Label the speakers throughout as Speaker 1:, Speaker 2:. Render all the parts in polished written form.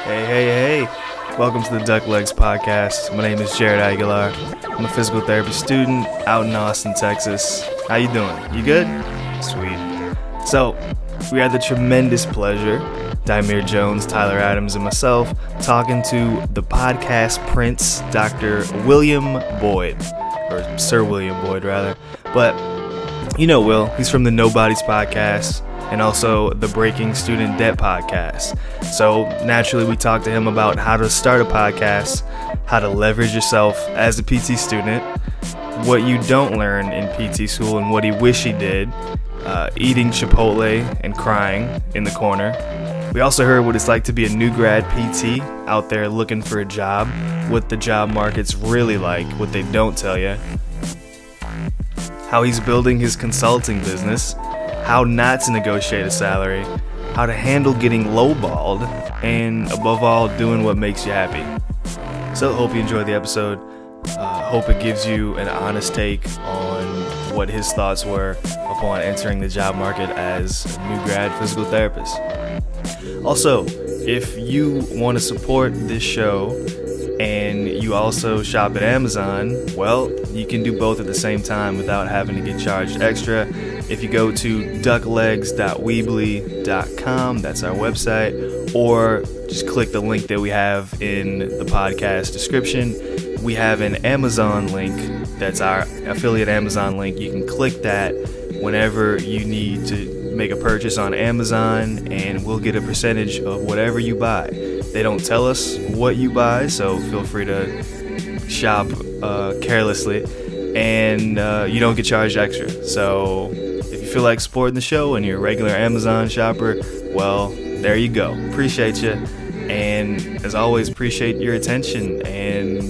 Speaker 1: Hey. Welcome to the Duck Legs Podcast. My name is Jared Aguilar. I'm a physical therapy student out in Austin, Texas. How you doing? You good? Sweet. So, we had the tremendous pleasure, Daimir Jones, Tyler Adams, and myself, talking to the podcast prince, Dr. William Boyd, or Sir William Boyd, rather. But, you know Will, he's from the Knowbodies Podcast, and also the Breaking Student Debt Podcast. So naturally we talked to him about how to start a podcast, how to leverage yourself as a PT student, what you don't learn in PT school and what he wish he did, eating Chipotle and crying in the corner. We also heard what it's like to be a new grad PT out there looking for a job, what the job market's really like, what they don't tell you, how he's building his consulting business, how not to negotiate a salary, how to handle getting lowballed, and above all, doing what makes you happy. So hope you enjoyed the episode. Hope it gives you an honest take on what his thoughts were upon entering the job market as a new grad physical therapist. Also, if you want to support this show and you also shop at Amazon, well, you can do both at the same time without having to get charged extra. If you go to ducklegs.weebly.com, that's our website, or just click the link that we have in the podcast description. We have an Amazon link, that's our affiliate Amazon link. You can click that whenever you need to make a purchase on Amazon, and we'll get a percentage of whatever you buy. They don't tell us what you buy, so feel free to shop carelessly, and you don't get charged extra. So if you feel like supporting the show and you're a regular Amazon shopper, well, there you go. Appreciate you, and as always, appreciate your attention and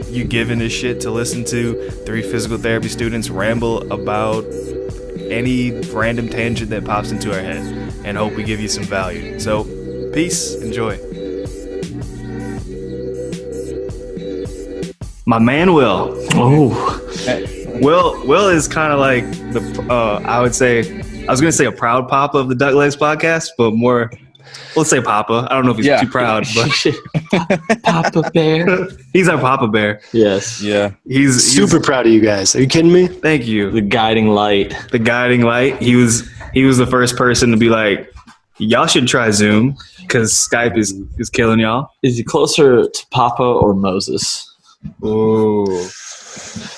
Speaker 1: you giving this shit to listen to three physical therapy students ramble about any random tangent that pops into our head, and hope we give you some value. So, peace, enjoy. My man Will.
Speaker 2: Oh,
Speaker 1: Will is kind of like the I was gonna say a proud papa of the Duck Legs Podcast, but more, let's say papa. I don't know if he's too proud, but
Speaker 2: Papa Bear.
Speaker 1: He's our papa bear.
Speaker 2: Yes.
Speaker 3: Yeah.
Speaker 1: He's
Speaker 3: Super proud of you guys. Are you kidding me?
Speaker 1: Thank you.
Speaker 2: The guiding light.
Speaker 1: The guiding light. He was the first person to be like, y'all should try Zoom because Skype is killing y'all.
Speaker 2: Is he closer to Papa or Moses?
Speaker 1: Ooh.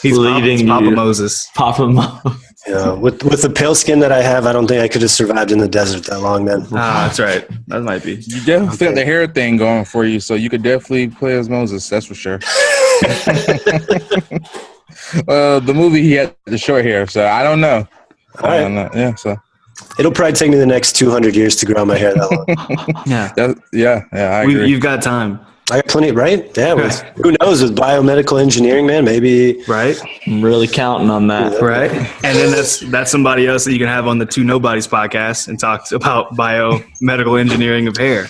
Speaker 1: He's
Speaker 2: leading
Speaker 1: Papa
Speaker 2: you.
Speaker 1: Moses.
Speaker 2: Papa Moses.
Speaker 3: Yeah. With the pale skin that I have, I don't think I could have survived in the desert that long, man.
Speaker 1: That's right. That might be.
Speaker 4: You definitely got the hair thing going for you, so you could definitely play as Moses. That's for sure. The movie he had the short hair, so I don't know. I don't know. Yeah, so
Speaker 3: It'll probably take me the next 200 years to grow my hair that long.
Speaker 1: Yeah.
Speaker 4: I agree.
Speaker 1: You've got time.
Speaker 3: I got plenty, right? Yeah. Who knows with biomedical engineering, man? Maybe.
Speaker 1: Right?
Speaker 2: I'm really counting on that.
Speaker 1: Right? And then that's somebody else that you can have on the Two Knowbodies podcast and talk about biomedical engineering of hair.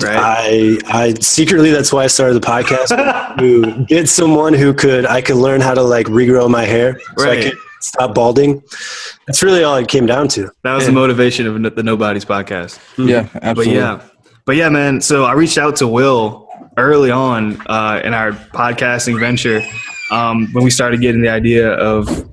Speaker 1: Right?
Speaker 3: I secretly, that's why I started the podcast, to get someone I could learn how to like regrow my hair so I could stop balding. That's really all it came down to.
Speaker 1: That was the motivation of the Knowbodies podcast.
Speaker 4: Yeah, absolutely.
Speaker 1: But yeah, man. So I reached out to Will early on in our podcasting venture when we started getting the idea of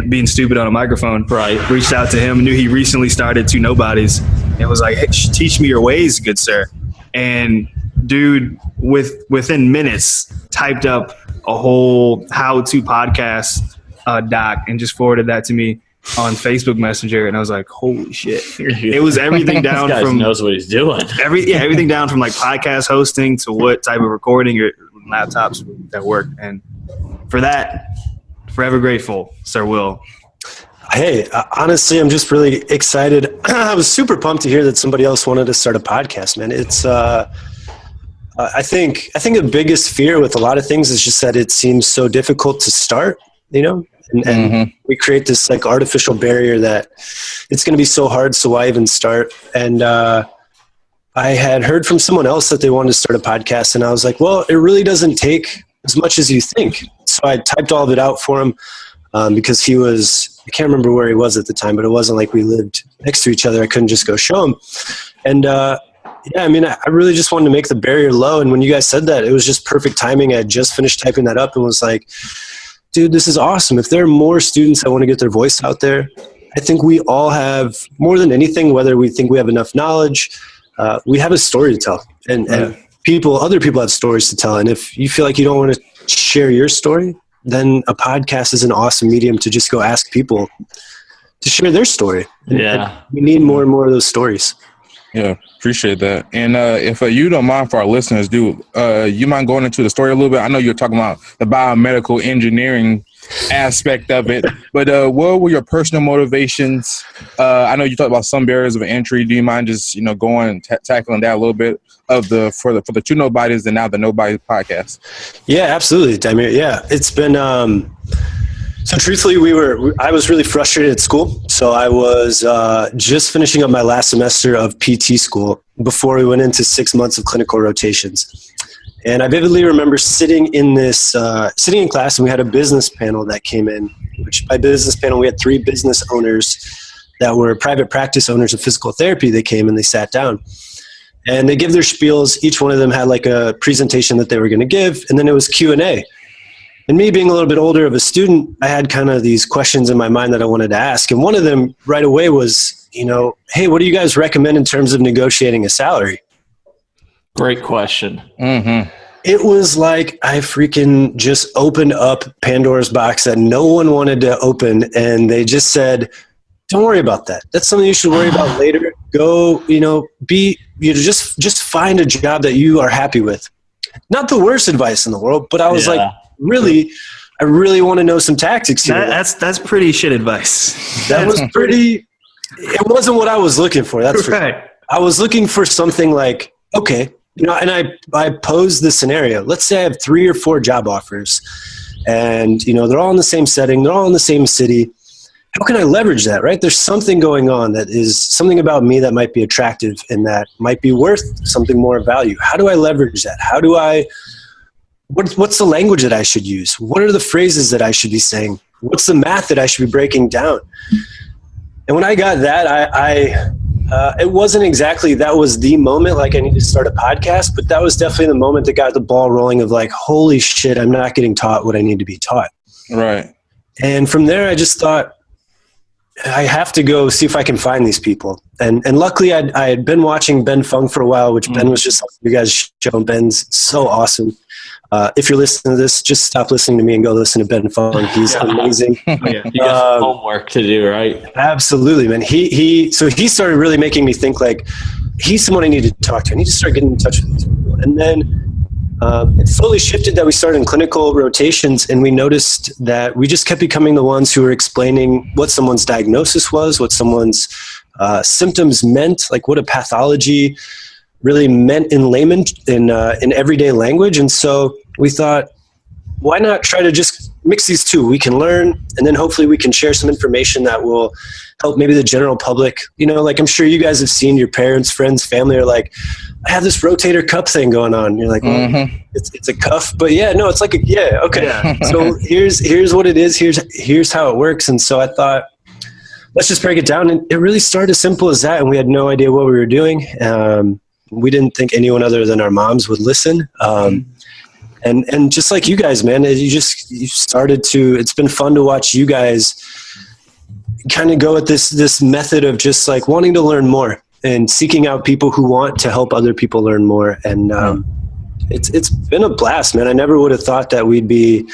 Speaker 1: being stupid on a microphone.
Speaker 2: Right.
Speaker 1: Reached out to him, knew he recently started Two Knowbodies, and was like, hey, teach me your ways, good sir. And dude, within minutes, typed up a whole how-to podcast doc and just forwarded that to me on Facebook Messenger, and I was like, holy shit. It was everything down
Speaker 2: this guy
Speaker 1: from
Speaker 2: knows what he's doing.
Speaker 1: everything down from like podcast hosting to what type of recording your laptops that work. And for that, forever grateful, Sir Will.
Speaker 3: Hey, honestly, I'm just really excited. I was super pumped to hear that somebody else wanted to start a podcast, man. It's I think the biggest fear with a lot of things is just that it seems so difficult to start, you know? And we create this like artificial barrier that it's going to be so hard. So why even start? And I had heard from someone else that they wanted to start a podcast, and I was like, well, it really doesn't take as much as you think. So I typed all of it out for him because he was, I can't remember where he was at the time, but it wasn't like we lived next to each other. I couldn't just go show him. And Yeah, I mean, I really just wanted to make the barrier low. And when you guys said that, it was just perfect timing. I had just finished typing that up and was like, dude, this is awesome. If there are more students that want to get their voice out there, I think we all have, more than anything, whether we think we have enough knowledge, we have a story to tell. And other people have stories to tell. And if you feel like you don't want to share your story, then a podcast is an awesome medium to just go ask people to share their story. And we need more and more of those stories.
Speaker 4: Yeah, appreciate that. And if you don't mind, for our listeners, you mind going into the story a little bit? I know you're talking about the biomedical engineering aspect of it, but what were your personal motivations? I know you talked about some barriers of entry. Do you mind just going tackling that a little bit for the two Knowbodies and now the Knowbodies podcast?
Speaker 3: Yeah, absolutely, Damir. Yeah, it's been. So truthfully, I was really frustrated at school. So I was just finishing up my last semester of PT school before we went into 6 months of clinical rotations. And I vividly remember sitting in class, and we had a business panel that came in, which by business panel, we had 3 business owners that were private practice owners of physical therapy. They came and they sat down. And they give their spiels. Each one of them had like a presentation that they were going to give, and then it was Q&A. And me being a little bit older of a student, I had kind of these questions in my mind that I wanted to ask. And one of them right away was, hey, what do you guys recommend in terms of negotiating a salary?
Speaker 2: Great question.
Speaker 4: Mm-hmm.
Speaker 3: It was like I freaking just opened up Pandora's box that no one wanted to open. And they just said, don't worry about that. That's something you should worry about later. Go, just find a job that you are happy with. Not the worst advice in the world, but I was like, I really want to know some tactics here.
Speaker 1: That's pretty shit advice.
Speaker 3: That was pretty. It wasn't what I was looking for. That's right. I was looking for something like, okay, and I posed the scenario. Let's say I have 3 or 4 job offers, and they're all in the same setting, they're all in the same city. How can I leverage that? Right? There's something going on that is something about me that might be attractive and that might be worth something more value. How do I leverage that? How do I? What's the language that I should use? What are the phrases that I should be saying? What's the math that I should be breaking down? And when I got that, it wasn't exactly that was the moment, like I need to start a podcast, but that was definitely the moment that got the ball rolling of like, holy shit, I'm not getting taught what I need to be taught.
Speaker 4: Right.
Speaker 3: And from there, I just thought, I have to go see if I can find these people. And luckily, I had been watching Ben Fung for a while, which Ben was just, you guys show. Ben's so awesome. If you're listening to this, just stop listening to me and go listen to Ben Fung. He's amazing.
Speaker 2: You got homework to do, right?
Speaker 3: Absolutely, man. So he started really making me think like, he's someone I need to talk to. I need to start getting in touch with these people. And then it slowly shifted that we started in clinical rotations, and we noticed that we just kept becoming the ones who were explaining what someone's diagnosis was, what someone's symptoms meant, like what a pathology really meant in layman, in everyday language. And so we thought, why not try to just mix these two? We can learn, and then hopefully we can share some information that will help maybe the general public. Like I'm sure you guys have seen your parents, friends, family are like, I have this rotator cuff thing going on. And you're like, well, it's a cuff, but it's like okay. Yeah. So here's what it is. Here's how it works. And so I thought, let's just break it down. And it really started as simple as that. And we had no idea what we were doing. We didn't think anyone other than our moms would listen. And just like you guys, man, you started to, it's been fun to watch you guys kind of go at this method of just like wanting to learn more and seeking out people who want to help other people learn more. And it's been a blast, man. I never would have thought that we'd be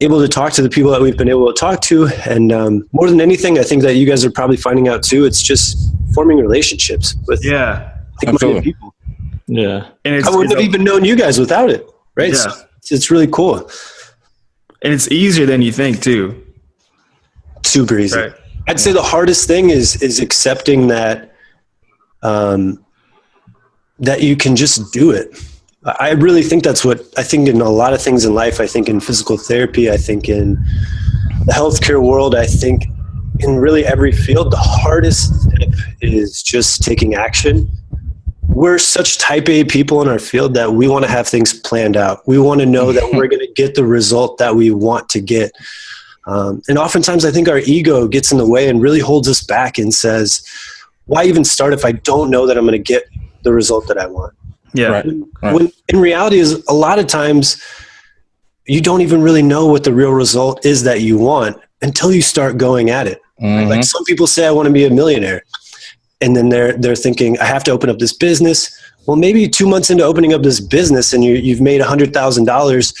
Speaker 3: able to talk to the people that we've been able to talk to. And more than anything, I think that you guys are probably finding out too, it's just forming relationships with like-minded people.
Speaker 2: Yeah.
Speaker 3: And I wouldn't have even known you guys without it, right?
Speaker 1: Yeah.
Speaker 3: So it's really cool.
Speaker 1: And it's easier than you think too.
Speaker 3: Super easy.
Speaker 1: Right.
Speaker 3: I'd say the hardest thing is accepting that that you can just do it. I really think that's what I think in a lot of things in life. I think in physical therapy, I think in the healthcare world, I think in really every field, the hardest step is just taking action. We're such type A people in our field that we want to have things planned out. We want to know that we're going to get the result that we want to get. And oftentimes I think our ego gets in the way and really holds us back and says, why even start if I don't know that I'm going to get the result that I want.
Speaker 1: Yeah.
Speaker 4: Right.
Speaker 3: When in reality is a lot of times you don't even really know what the real result is that you want until you start going at it.
Speaker 4: Mm-hmm.
Speaker 3: Like some people say, I want to be a millionaire. And then they're thinking, I have to open up this business. Well, maybe 2 months into opening up this business and you've made $100,000.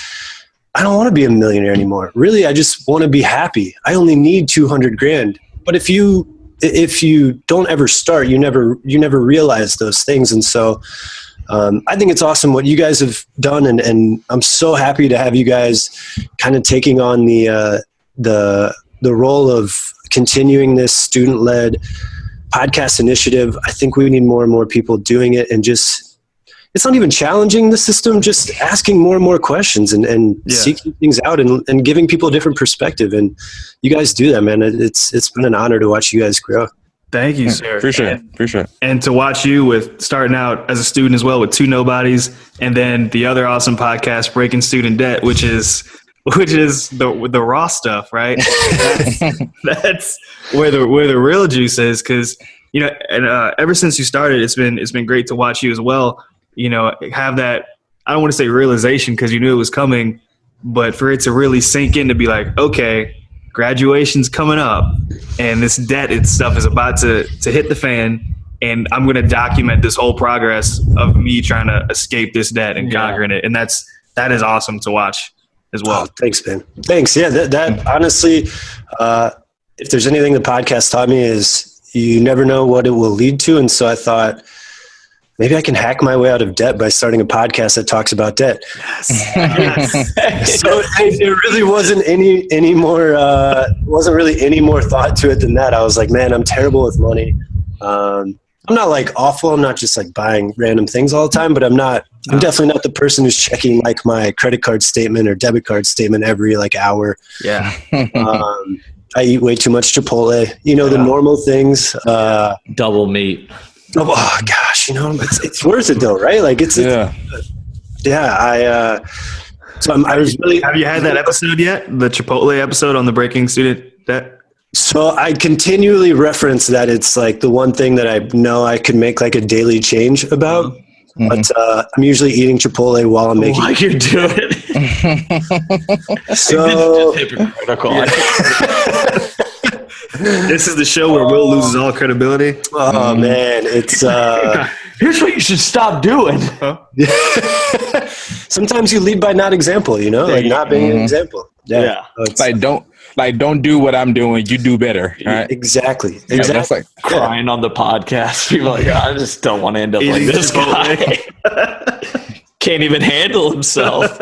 Speaker 3: I don't want to be a millionaire anymore. Really, I just want to be happy. I only need 200 grand. But if you don't ever start, you never realize those things. And so I think it's awesome what you guys have done. And I'm so happy to have you guys kind of taking on the role of continuing this student-led podcast initiative. I think we need more and more people doing it, and just, it's not even challenging the system, just asking more and more questions and seeking things out and giving people a different perspective. And you guys do that, man. It's been an honor to watch you guys grow.
Speaker 1: Thank you, sir.
Speaker 4: Appreciate it.
Speaker 1: And to watch you with starting out as a student as well with 2 Knowbodies, and then the other awesome podcast, Breaking Student Debt, which is the raw stuff, right? That's where the real juice is. Because and ever since you started, it's been great to watch you as well. Have that, I don't want to say realization because you knew it was coming, but for it to really sink in, to be like, okay, graduation's coming up, and this debt and stuff is about to hit the fan, and I'm going to document this whole progress of me trying to escape this debt and conquering it, and that is awesome to watch as well.
Speaker 3: Oh, thanks, man. Thanks. Yeah, that honestly, if there's anything the podcast taught me is you never know what it will lead to. And so I thought maybe I can hack my way out of debt by starting a podcast that talks about debt. Yes. So it really wasn't any more, wasn't really any more thought to it than that. I was like, man, I'm terrible with money. I'm not like awful. I'm not just like buying random things all the time, but I'm definitely not the person who's checking like my credit card statement or debit card statement every like hour.
Speaker 1: Yeah.
Speaker 3: I eat way too much Chipotle, the normal things.
Speaker 2: Double meat.
Speaker 3: Oh gosh, it's worth it though, right? Like I was really.
Speaker 1: Have you had that episode yet? The Chipotle episode on the Breaking Student Debt?
Speaker 3: So I continually reference that it's like the one thing that I know I could make like a daily change about. Mm-hmm. But I'm usually eating Chipotle while I'm making.
Speaker 2: While you're doing it.
Speaker 3: So
Speaker 2: hypocritical.
Speaker 1: This is the show where Will loses all credibility.
Speaker 3: Oh man, it's
Speaker 2: here's what you should stop doing.
Speaker 1: Huh?
Speaker 3: Sometimes you lead by not example, like not being an example. Yeah.
Speaker 4: Don't do what I'm doing. You do better. Right?
Speaker 3: Exactly.
Speaker 4: That's like
Speaker 2: crying on the podcast. People are like, I just don't want to end up like this guy. Can't even handle himself.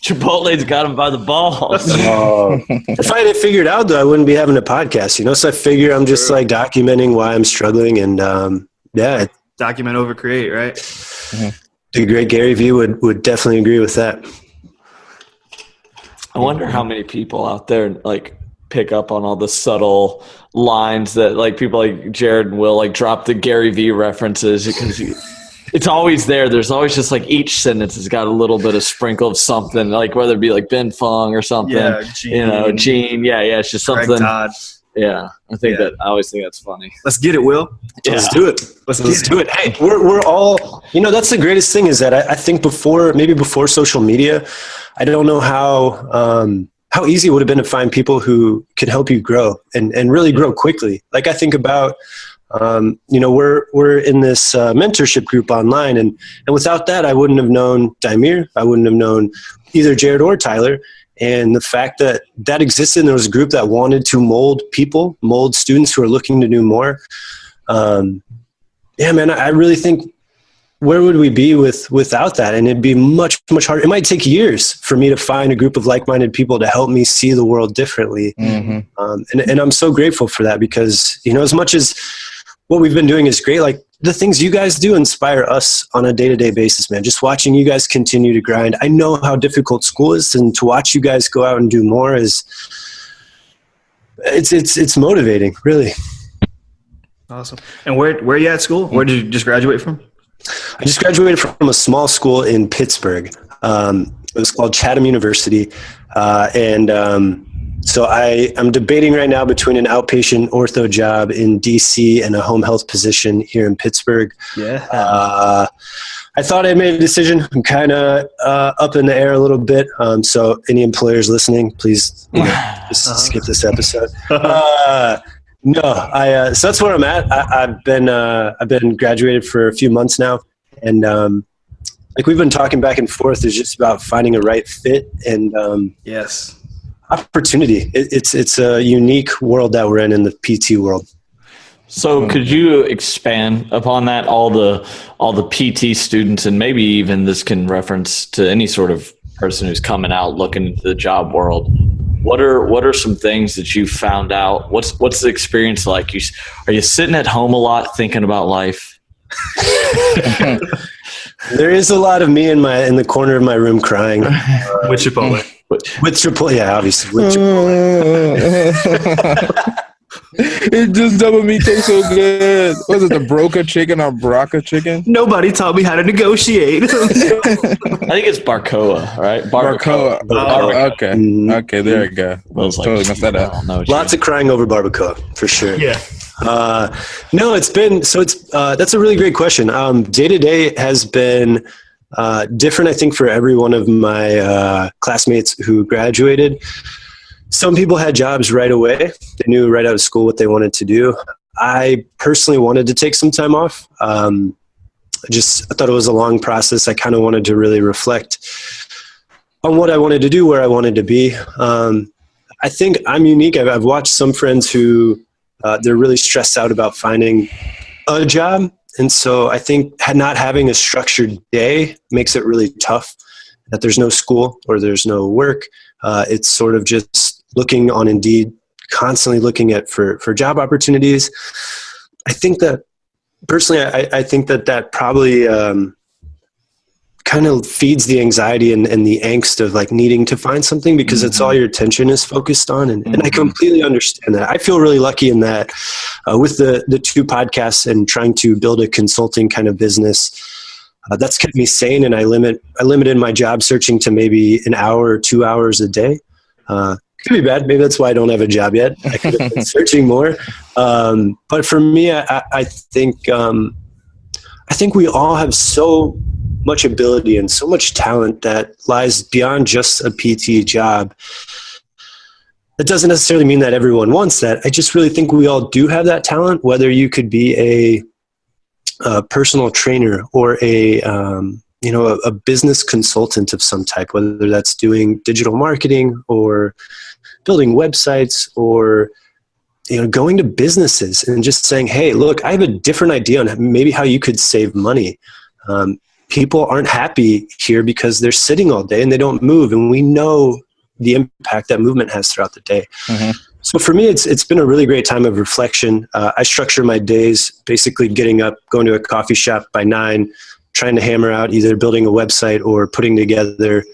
Speaker 2: Chipotle's got him by the balls.
Speaker 3: If I had it figured out, though, I wouldn't be having a podcast, So I figure I'm just like documenting why I'm struggling, and
Speaker 1: document over create, right?
Speaker 3: Mm-hmm. The great Gary Vee would definitely agree with that.
Speaker 2: I wonder how many people out there like pick up on all the subtle lines that like people like Jared and Will like drop the Gary Vee references, because it's always there. There's always just like each sentence has got a little bit of sprinkle of something, like whether it be like Ben Fong or something, Gene. Yeah. It's just something.
Speaker 1: Greg Todd.
Speaker 2: Yeah. I always think that's funny.
Speaker 1: Let's get it, Will.
Speaker 3: Let's do it. Let's do it. Hey, we're all, that's the greatest thing is that I think before social media, I don't know how easy it would have been to find people who could help you grow and really grow quickly. Like I think about, we're in this mentorship group online, and without that, I wouldn't have known Daimir. I wouldn't have known either Jared or Tyler. And the fact that existed, and there was a group that wanted to mold students who are looking to do more. Man, I really think, where would we be without that? And it'd be much, much harder. It might take years for me to find a group of like-minded people to help me see the world differently. Mm-hmm. And I'm so grateful for that, because, as much as what we've been doing is great, like the things you guys do inspire us on a day-to-day basis, man. Just watching you guys continue to grind. I know how difficult school is, and to watch you guys go out and do more it's motivating, really.
Speaker 1: Awesome. And where are you at school? Where did you just graduate from?
Speaker 3: I just graduated from a small school in Pittsburgh. It was called Chatham University. And So I'm debating right now between an outpatient ortho job in DC and a home health position here in Pittsburgh.
Speaker 1: Yeah.
Speaker 3: I thought I made a decision. I'm kind of up in the air a little bit. So any employers listening, please just skip this episode. So that's where I'm at. I've been graduated for a few months now, and like we've been talking back and forth. It's just about finding a right fit and
Speaker 1: yes,
Speaker 3: opportunity. It's a unique world that we're in the PT world.
Speaker 2: So could you expand upon that? All the PT students, and maybe even this can reference to any sort of person who's coming out looking into the job world. What are some things that you found out? What's the experience like? Are you sitting at home a lot thinking about life?
Speaker 3: There is a lot of me in the corner of my room crying.
Speaker 1: With Chipotle.
Speaker 3: With Chipotle, yeah, obviously. With Chipotle.
Speaker 4: It just double meat tastes so good. Was it the Broca chicken or Braca chicken?
Speaker 1: Nobody taught me how to negotiate.
Speaker 2: I think it's Barcoa, right?
Speaker 4: Barbacoa. Okay. Okay, there you go. Totally messed that up.
Speaker 3: Lots of crying over barbacoa, for sure.
Speaker 1: Yeah.
Speaker 3: No, that's a really great question. Day to day has been different, I think, for every one of my classmates who graduated. Some people had jobs right away. They knew right out of school what they wanted to do. I personally wanted to take some time off. I thought it was a long process. I kind of wanted to really reflect on what I wanted to do, where I wanted to be. I think I'm unique. I've watched some friends who they're really stressed out about finding a job. And so I think not having a structured day makes it really tough, that there's no school or there's no work. It's sort of just looking on Indeed, constantly looking for job opportunities. I think that personally, I think that probably kind of feeds the anxiety and the angst of like needing to find something, because it's all your attention is focused on. And I completely understand that. I feel really lucky in that with the two podcasts and trying to build a consulting kind of business, that's kept me sane. And I limited my job searching to maybe an hour or 2 hours a day. Could be bad. Maybe that's why I don't have a job yet. I could have been searching more. But for me, I think we all have so much ability and so much talent that lies beyond just a PT job. That doesn't necessarily mean that everyone wants that. I just really think we all do have that talent, whether you could be a personal trainer or a business consultant of some type, whether that's doing digital marketing or building websites or, going to businesses and just saying, hey, look, I have a different idea on maybe how you could save money. People aren't happy here because they're sitting all day and they don't move. And we know the impact that movement has throughout the day. Mm-hmm. So for me, it's been a really great time of reflection. I structure my days basically getting up, going to a coffee shop by 9, trying to hammer out either building a website or putting together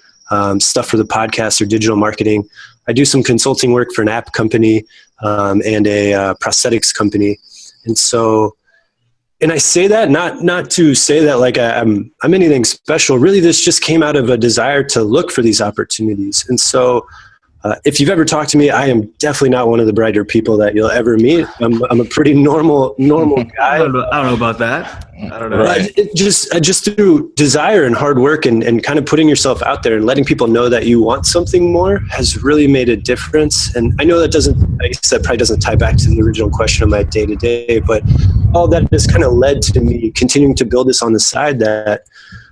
Speaker 3: stuff for the podcast or digital marketing. I do some consulting work for an app company and a prosthetics company. And I say that not to say that like I'm anything special. Really, this just came out of a desire to look for these opportunities. And so if you've ever talked to me, I am definitely not one of the brighter people that you'll ever meet. I'm a pretty normal guy.
Speaker 1: I don't know about that. I don't know.
Speaker 2: Right.
Speaker 3: Just through desire and hard work and kind of putting yourself out there and letting people know that you want something more has really made a difference. And I know that probably doesn't tie back to the original question of my day to day, but all that has kind of led to me continuing to build this on the side, that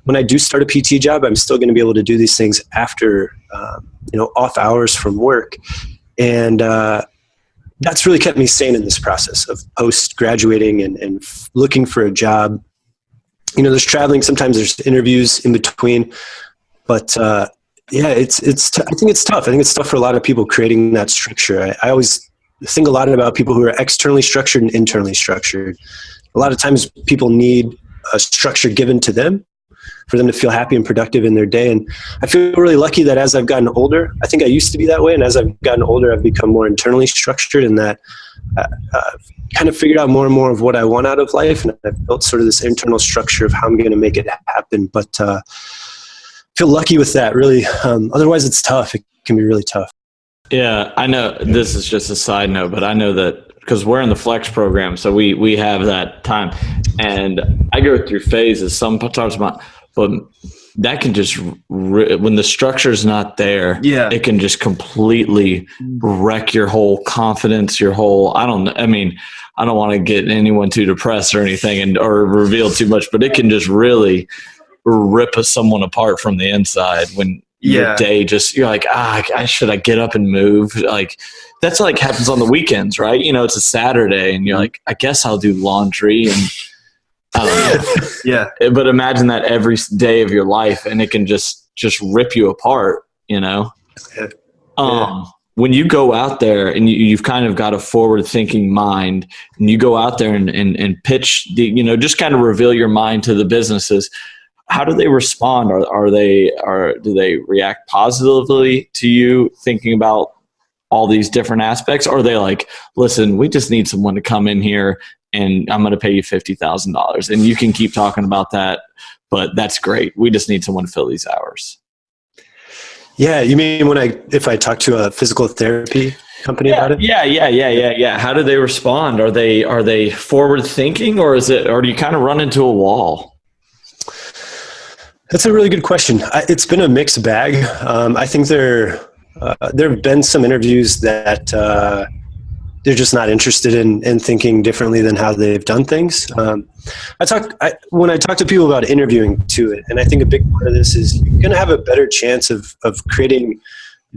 Speaker 3: when I do start a PT job, I'm still going to be able to do these things after, off hours from work. And that's really kept me sane in this process of post-graduating and looking for a job. There's traveling. Sometimes there's interviews in between. But, I think it's tough. I think it's tough for a lot of people creating that structure. I always think a lot about people who are externally structured and internally structured. A lot of times people need a structure given to them for them to feel happy and productive in their day. And I feel really lucky that as I've gotten older, I think I used to be that way. And as I've gotten older, I've become more internally structured, and that kind of figured out more and more of what I want out of life. And I've built sort of this internal structure of how I'm going to make it happen. But I feel lucky with that, really. Otherwise, it's tough. It can be really tough.
Speaker 2: Yeah, I know this is just a side note, but I know that because we're in the flex program, so we have that time, and I go through phases sometimes, but that can just when the structure's not there, it can just completely wreck your whole confidence, your whole. I don't want to get anyone too depressed or anything, or reveal too much, but it can just really rip someone apart from the inside when your day just, you're like, should I get up and move? Like that's like happens on the weekends, right? You know, it's a Saturday and you're like, I guess I'll do laundry and I don't know. But imagine that every day of your life and it can just rip you apart, you know? When you go out there and you've kind of got a forward thinking mind and you go out there and pitch just kind of reveal your mind to the businesses, how do they respond? Do they react positively to you thinking about all these different aspects? Or are they like, listen, we just need someone to come in here and I'm going to pay you $50,000 and you can keep talking about that, but that's great. We just need someone to fill these hours.
Speaker 3: Yeah. You mean if I talk to a physical therapy company about it?
Speaker 2: Yeah. How do they respond? Are they forward thinking or do you kind of run into a wall?
Speaker 3: That's a really good question. It's been a mixed bag. I think there have been some interviews that they're just not interested in thinking differently than how they've done things. When I talk to people about interviewing to it, and I think a big part of this is you're going to have a better chance of creating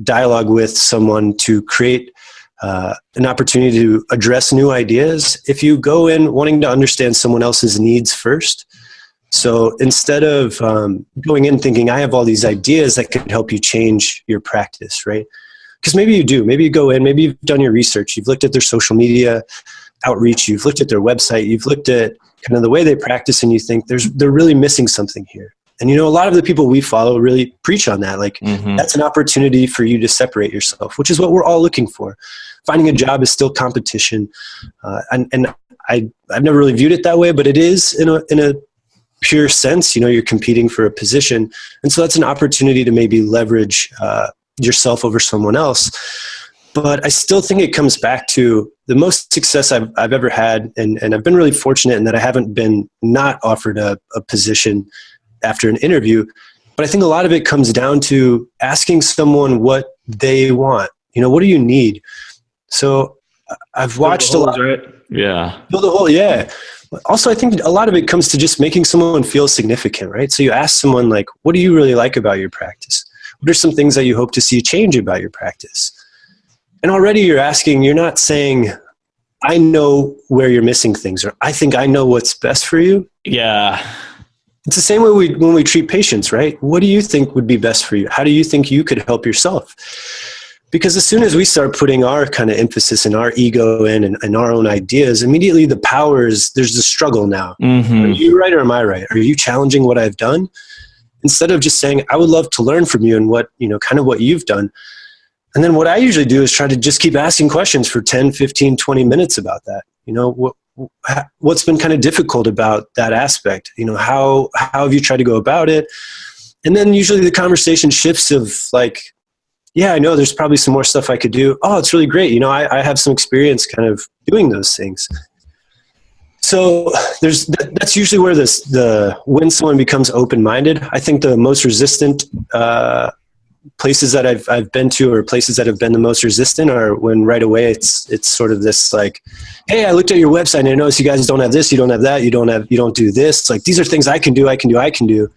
Speaker 3: dialogue with someone to create an opportunity to address new ideas if you go in wanting to understand someone else's needs first. So instead of going in thinking, I have all these ideas that could help you change your practice, right? Because maybe you do. Maybe you go in, maybe you've done your research. You've looked at their social media outreach. You've looked at their website. You've looked at kind of the way they practice, and you think they're really missing something here. And, a lot of the people we follow really preach on that. Like, that's an opportunity for you to separate yourself, which is what we're all looking for. Finding a job is still competition. And I've never really viewed it that way, but it is in a pure sense. You're competing for a position. And so that's an opportunity to maybe leverage yourself over someone else. But I still think it comes back to the most success I've ever had. And I've been really fortunate in that I haven't been not offered a position after an interview. But I think a lot of it comes down to asking someone what they want. What do you need? So I've watched a lot.
Speaker 2: Right? Yeah.
Speaker 3: Build a hole. Yeah. Also, I think a lot of it comes to just making someone feel significant, right? So you ask someone like, what do you really like about your practice? What are some things that you hope to see change about your practice? And already you're not saying, I know where you're missing things, or I think I know what's best for you.
Speaker 2: Yeah.
Speaker 3: It's the same way when we treat patients, right? What do you think would be best for you? How do you think you could help yourself? Because as soon as we start putting our kind of emphasis and our ego in and our own ideas, immediately there's the struggle now. Are you right or am I right? Are you challenging what I've done? Instead of just saying, I would love to learn from you and kind of what you've done. And then what I usually do is try to just keep asking questions for 10, 15, 20 minutes about that. What's been kind of difficult about that aspect? How have you tried to go about it? And then usually the conversation shifts of like, yeah, I know there's probably some more stuff I could do. Oh, it's really great. I have some experience kind of doing those things. So that's usually where when someone becomes open-minded. I think the most resistant places that I've been to, or places that have been the most resistant, are when right away it's sort of this like, hey, I looked at your website and I noticed you guys don't have this, you don't have that, you don't do this. It's like, these are things I can do.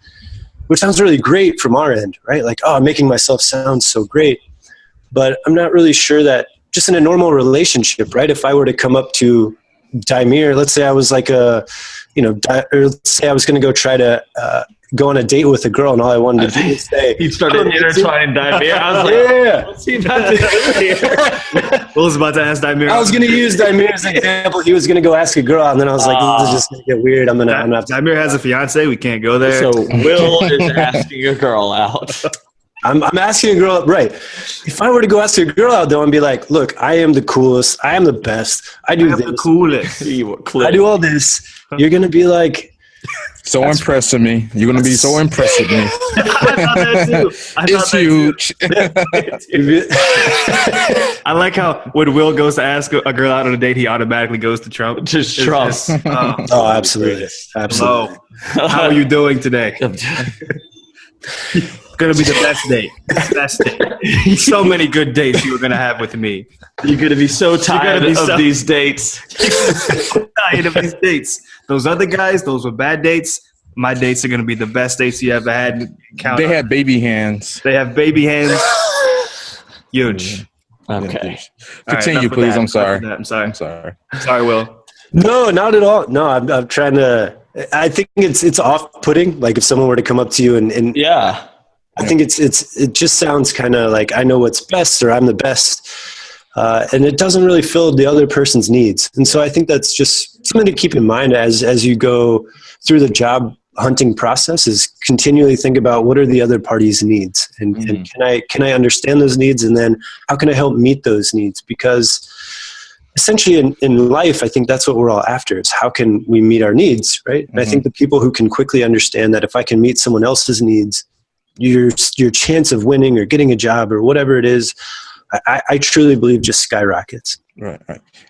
Speaker 3: Which sounds really great from our end, right? Like, oh, I'm making myself sound so great. But I'm not really sure that just in a normal relationship, right? If I were to come up to Daimir, let's say I was like or let's say I was going to go try to go on a date with a girl, and all I wanted to do is say,
Speaker 2: he started intertwining Daimir. I was like,
Speaker 3: yeah.
Speaker 2: What's he about to do here?
Speaker 1: Will was about to ask Daimir.
Speaker 3: I was going to use Daimir as an example. He was going to go ask a girl, and then I was like, this is just going to get weird.
Speaker 1: Daimir has a fiance. We can't go there.
Speaker 2: So Will is asking a girl out.
Speaker 3: I'm asking a girl out, right. If I were to go ask a girl out, though, and be like, look, I am the coolest. I am the best. I do this.
Speaker 1: The coolest.
Speaker 3: I do all this. You're going to be like,
Speaker 4: So impressed with me. You're gonna be so impressed with me.
Speaker 1: I thought that too.
Speaker 4: It's huge.
Speaker 1: I like how when Will goes to ask a girl out on a date, he automatically goes to Trump.
Speaker 2: Just Trump.
Speaker 3: Oh, absolutely. Absolutely.
Speaker 1: Hello. How are you doing today? Gonna be the best date. Best date. So many good dates you were gonna have with me.
Speaker 2: You're going to be so tired of these dates.
Speaker 1: Tired of these dates. Those other guys, those were bad dates. My dates are gonna be the best dates you ever had.
Speaker 4: They had baby hands.
Speaker 1: They have baby hands. Huge.
Speaker 2: Okay.
Speaker 4: Continue, please. I'm sorry.
Speaker 1: I'm sorry.
Speaker 4: I'm sorry.
Speaker 1: Sorry, Will.
Speaker 3: No, not at all. No, I'm trying to. I think it's off-putting. Like if someone were to come up to you and
Speaker 2: Yeah.
Speaker 3: I think it just sounds kind of like I know what's best or I'm the best, and it doesn't really fill the other person's needs. And so I think that's just something to keep in mind as you go through the job hunting process. Is continually think about what are the other party's needs, and can I understand those needs, and then how can I help meet those needs? Because essentially in life, I think that's what we're all after. Is how can we meet our needs, right? And I think the people who can quickly understand that if I can meet someone else's needs, your chance of winning or getting a job or whatever it is, I truly believe just skyrockets.
Speaker 4: Right.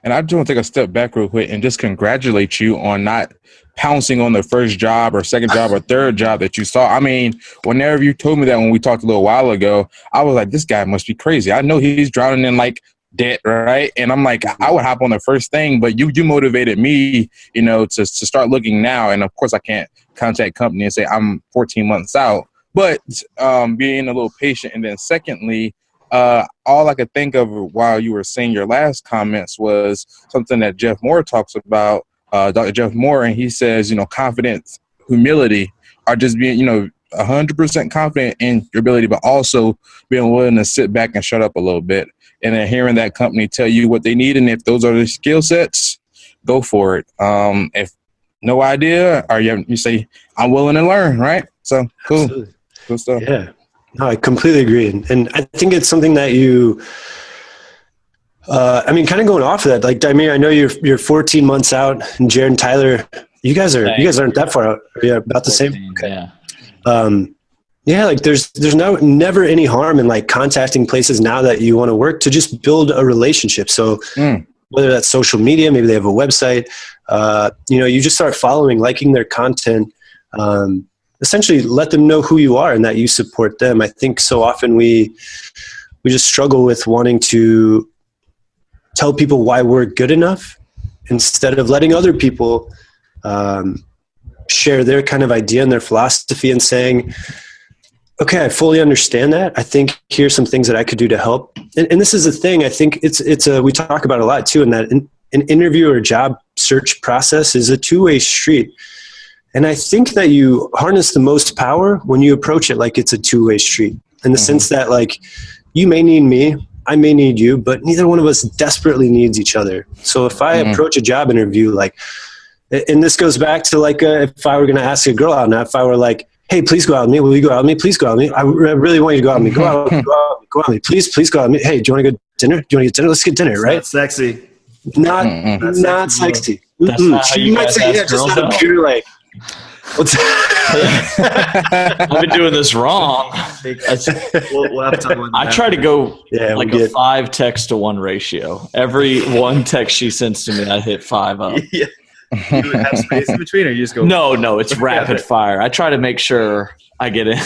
Speaker 4: And I just want to take a step back real quick and just congratulate you on not pouncing on the first job or second job or third job that you saw. I mean, whenever you told me that when we talked a little while ago, I was like, this guy must be crazy. I know he's drowning in like debt, right? And I'm like, I would hop on the first thing, but you motivated me, to start looking now. And of course I can't contact company and say I'm 14 months out. But being a little patient. And then secondly, all I could think of while you were saying your last comments was something that Jeff Moore talks about, Dr. Jeff Moore, and he says, confidence, humility are just being, 100% confident in your ability, but also being willing to sit back and shut up a little bit. And then hearing that company tell you what they need, and if those are the skill sets, go for it. If no idea, or you say, I'm willing to learn, right? So cool.
Speaker 3: Absolutely.
Speaker 4: Cool stuff.
Speaker 3: Yeah, no, I completely agree. And I think it's something that you, kind of going off of that, like, I know you're 14 months out, and Jared and Tyler, you guys aren't that far out. Are you about the
Speaker 2: 14,
Speaker 3: same? Okay.
Speaker 2: Yeah.
Speaker 3: Like there's never any harm in like contacting places now that you want to work to just build a relationship. So whether that's social media, maybe they have a website, you just start following, liking their content, essentially let them know who you are and that you support them. I think so often we just struggle with wanting to tell people why we're good enough instead of letting other people share their kind of idea and their philosophy and saying, okay, I fully understand that. I think here's some things that I could do to help. And this is the thing. I think we talk about a lot too, in that an interview or job search process is a two-way street. And I think that you harness the most power when you approach it like it's a two-way street, in the sense that like you may need me, I may need you, but neither one of us desperately needs each other. So if I approach a job interview, like, and this goes back to like if I were going to ask a girl out now, if I were like, hey, please go out with me. Will you go out with me? Please go out with me. I really want you to go out with me. Go out with me. Please go out with me. Hey, do you want to go dinner? Do you want to get dinner? Let's get dinner, right?
Speaker 1: That's sexy.
Speaker 3: Not sexy.
Speaker 2: That's not how you guys ask
Speaker 3: just
Speaker 2: girls
Speaker 3: out of
Speaker 2: out.
Speaker 3: pure like,
Speaker 2: I've been doing this wrong.
Speaker 1: We'll have to talk about
Speaker 2: I
Speaker 1: that.
Speaker 2: try to go
Speaker 3: Yeah,
Speaker 2: like a 5 text to 1 ratio. Every one text she sends to me, I hit 5 up.
Speaker 1: Yeah. You have space in between, or you just go?
Speaker 2: No, it's rapid fire. I try to make sure I get in.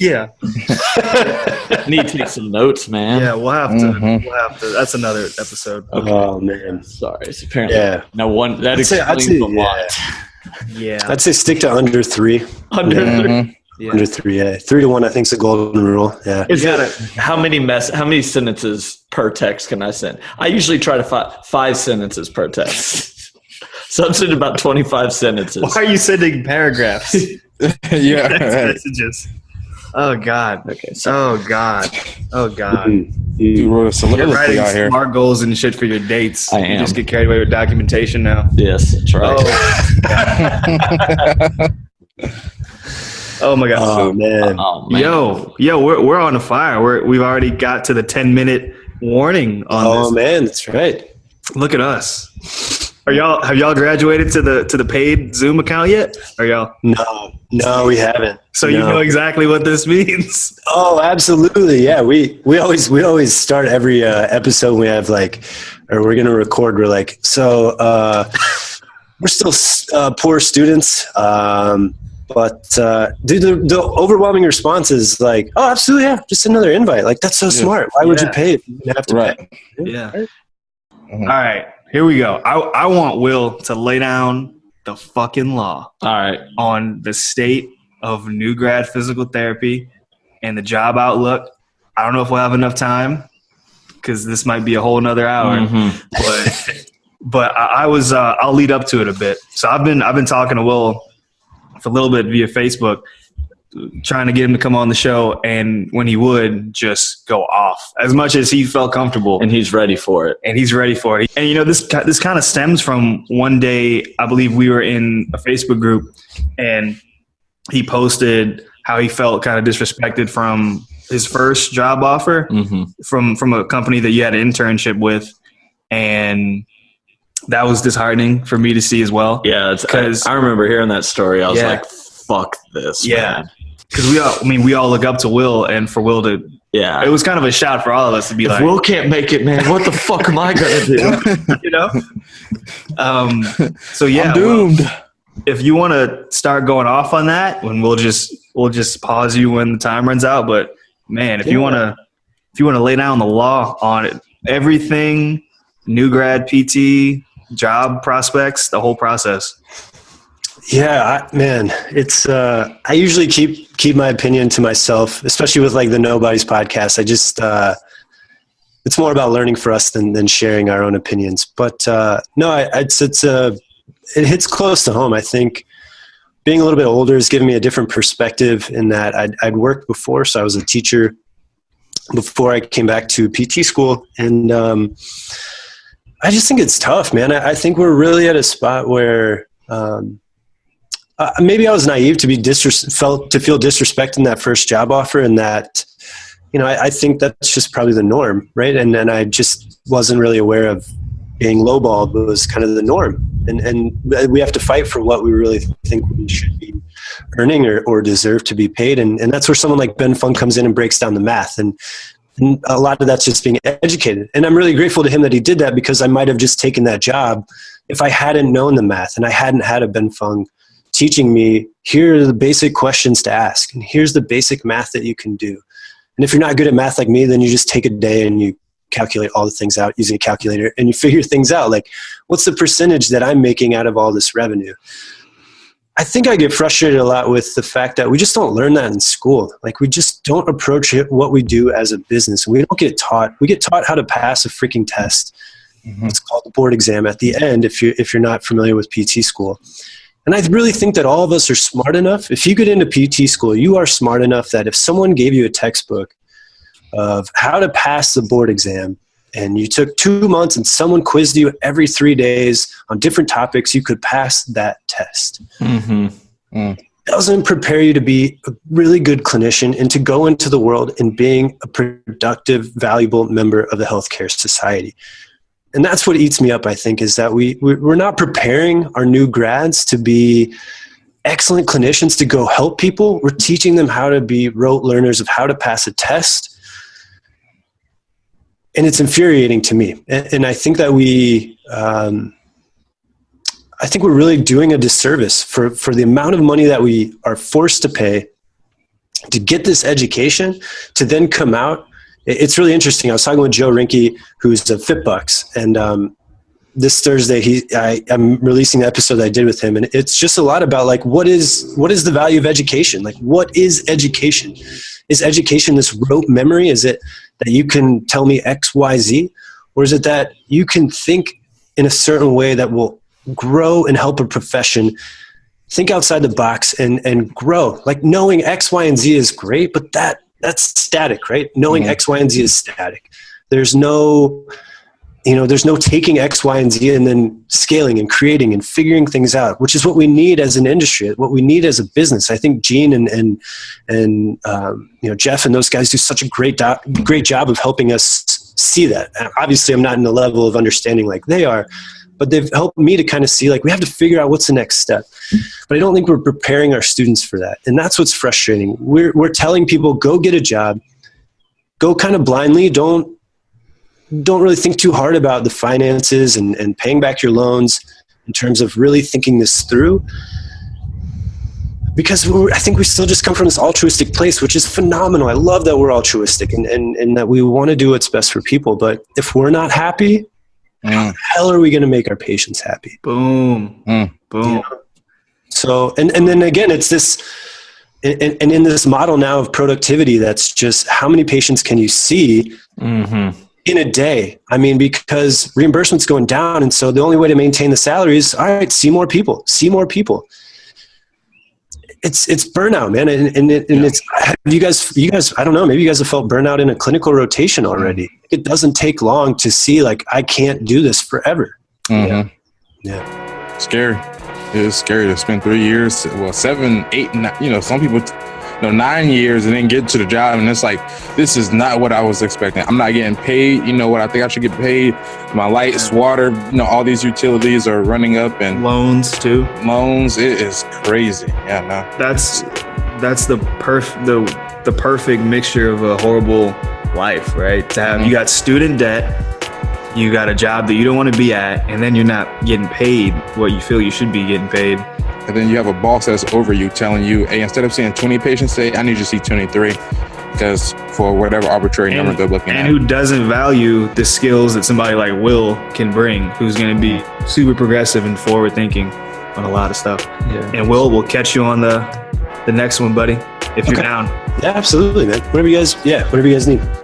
Speaker 1: Yeah.
Speaker 2: I need to take some notes, man.
Speaker 1: Yeah, we'll have to. We'll have to. That's another episode.
Speaker 2: Okay.
Speaker 3: oh man.
Speaker 2: Sorry, it's apparently
Speaker 3: Yeah.
Speaker 2: That explains a lot.
Speaker 1: Yeah.
Speaker 3: I'd say stick to under 3.
Speaker 2: Under
Speaker 1: Yeah.
Speaker 3: Under 3, yeah. 3 to 1, I think, is the golden rule. Yeah.
Speaker 2: how many sentences per text can I send? I usually try to 5 sentences per text. So I'm sending about 25 sentences.
Speaker 1: Why are you sending paragraphs?
Speaker 4: Yeah.
Speaker 1: Messages. Oh God.
Speaker 2: Okay.
Speaker 1: Oh God. Oh God.
Speaker 4: You wrote a
Speaker 1: You're
Speaker 4: soliloquy
Speaker 1: writing
Speaker 4: out here.
Speaker 1: smart goals and shit for your dates.
Speaker 2: I
Speaker 1: You
Speaker 2: am.
Speaker 1: just get carried away with documentation now.
Speaker 2: Yes, that's right.
Speaker 1: Oh my God.
Speaker 3: Oh man.
Speaker 2: Oh, man.
Speaker 1: Yo, we're on a fire. We've already got to the 10-minute warning on
Speaker 3: Oh
Speaker 1: this.
Speaker 3: man, that's right.
Speaker 1: Look at us. Have y'all graduated to the paid Zoom account yet? Are y'all?
Speaker 3: No, we haven't.
Speaker 1: So you know exactly what this means.
Speaker 3: Oh, absolutely. Yeah. We always start every episode we have or we're going to record. We're like, so we're still poor students. But the overwhelming response is like, oh, absolutely. Yeah. Just another invite. Like, that's so smart. Why would you pay if you didn't have to pay?
Speaker 1: Yeah. All right. Here we go. I want Will to lay down the fucking law.
Speaker 2: All right.
Speaker 1: On the state of new grad physical therapy and the job outlook. I don't know if we'll have enough time because this might be a whole nother hour. But I'll lead up to it a bit. So I've been talking to Will for a little bit via Facebook, trying to get him to come on the show, and when he would, just go off as much as he felt comfortable.
Speaker 2: And he's ready for it.
Speaker 1: And you know, this kind of stems from one day, I believe we were in a Facebook group, and he posted how he felt kind of disrespected from his first job offer from a company that you had an internship with, and that was disheartening for me to see as well.
Speaker 2: Yeah, because I remember hearing that story. I was like, "Fuck this!" man.
Speaker 1: Because we all look up to Will, and for Will to, it was kind of a shout for all of us to be like,
Speaker 2: Will can't make it, man. What the fuck am I gonna do?
Speaker 1: You know. So yeah,
Speaker 4: I'm doomed.
Speaker 1: Will, if you want to start going off on that, when we'll just pause you when the time runs out. But man, if you want to lay down the law on it, everything, new grad PT, job prospects, the whole process.
Speaker 3: Yeah, it's I usually keep my opinion to myself, especially with like the Knowbodies podcast. I just it's more about learning for us than sharing our own opinions. But no, it hits close to home. I think being a little bit older has given me a different perspective in that I'd worked before, so I was a teacher before I came back to PT school, and I just think it's tough, man. I think we're really at a spot where maybe I was naive to feel disrespect in that first job offer, and that, you know, I think that's just probably the norm, right? And then I just wasn't really aware of being lowballed was kind of the norm, and we have to fight for what we really think we should be earning or deserve to be paid, and that's where someone like Ben Fung comes in and breaks down the math, and a lot of that's just being educated. And I'm really grateful to him that he did that, because I might have just taken that job if I hadn't known the math and I hadn't had a Ben Fung teaching me, here are the basic questions to ask, and here's the basic math that you can do. And if you're not good at math like me, then you just take a day and you calculate all the things out using a calculator, and you figure things out. Like, what's the percentage that I'm making out of all this revenue? I think I get frustrated a lot with the fact that we just don't learn that in school. Like, we just don't approach it, what we do as a business. We don't get taught. We get taught how to pass a freaking test. It's called the board exam at the end, if you're not familiar with PT school. And I really think that all of us are smart enough. If you get into PT school, you are smart enough that if someone gave you a textbook of how to pass the board exam, and you took 2 months and someone quizzed you every 3 days on different topics, you could pass that test. It doesn't prepare you to be a really good clinician and to go into the world and being a productive, valuable member of the healthcare society. And that's what eats me up, I think, is that we're not preparing our new grads to be excellent clinicians to go help people. We're teaching them how to be rote learners of how to pass a test. And it's infuriating to me. And I think that I think we're really doing a disservice for the amount of money that we are forced to pay to get this education, to then come out. It's really interesting. I was talking with Joe Rinke, who's a FitBucks, and this Thursday I'm releasing the episode that I did with him, and it's just a lot about like what is the value of education? Like, what is education? Is education this rote memory? Is it that you can tell me X, Y, Z, or is it that you can think in a certain way that will grow and help a profession think outside the box and grow? Like, knowing X, Y, and Z is great, but that's static, right? Knowing X, Y, and Z is static. There's no taking X, Y, and Z and then scaling and creating and figuring things out, which is what we need as an industry, what we need as a business. I think Gene and Jeff and those guys do such a great job of helping us see that. Obviously, I'm not in the level of understanding like they are, but they've helped me to kind of see like we have to figure out what's the next step. But I don't think we're preparing our students for that. And that's what's frustrating. We're telling people, go get a job, go kind of blindly. Don't really think too hard about the finances and paying back your loans in terms of really thinking this through. Because I think we still just come from this altruistic place, which is phenomenal. I love that we're altruistic and that we want to do what's best for people. But if we're not happy, how the hell are we going to make our patients happy?
Speaker 1: Boom. Boom.
Speaker 3: You know? So, and then again, it's this, and in this model now of productivity, that's just how many patients can you see in a day? I mean, because reimbursement's going down. And so the only way to maintain the salary is, all right, see more people. It's burnout, man. And it's, you guys, I don't know, maybe you guys have felt burnout in a clinical rotation already. It doesn't take long to see like, I can't do this forever. Yeah.
Speaker 4: Scary. It is scary to spend 3 years, 7, 8, 9, some people, 9 years and then get to the job. And it's like, this is not what I was expecting. I'm not getting paid. You know what I think I should get paid? My lights, water, all these utilities are running up, and
Speaker 1: loans too.
Speaker 4: Loans. It is crazy. Yeah, no.
Speaker 1: That's the perfect mixture of a horrible life, right? To have, you got student debt, you got a job that you don't want to be at, and then you're not getting paid what you feel you should be getting paid.
Speaker 4: And then you have a boss that's over you telling you, hey, instead of seeing 20 patients today, I need you to see 23, because for whatever arbitrary number they're looking at.
Speaker 1: And who doesn't value the skills that somebody like Will can bring, who's going to be super progressive and forward thinking on a lot of stuff. Yeah. And we'll catch you on the next one, buddy, if you're down.
Speaker 3: Yeah, absolutely, man. Whatever you guys need.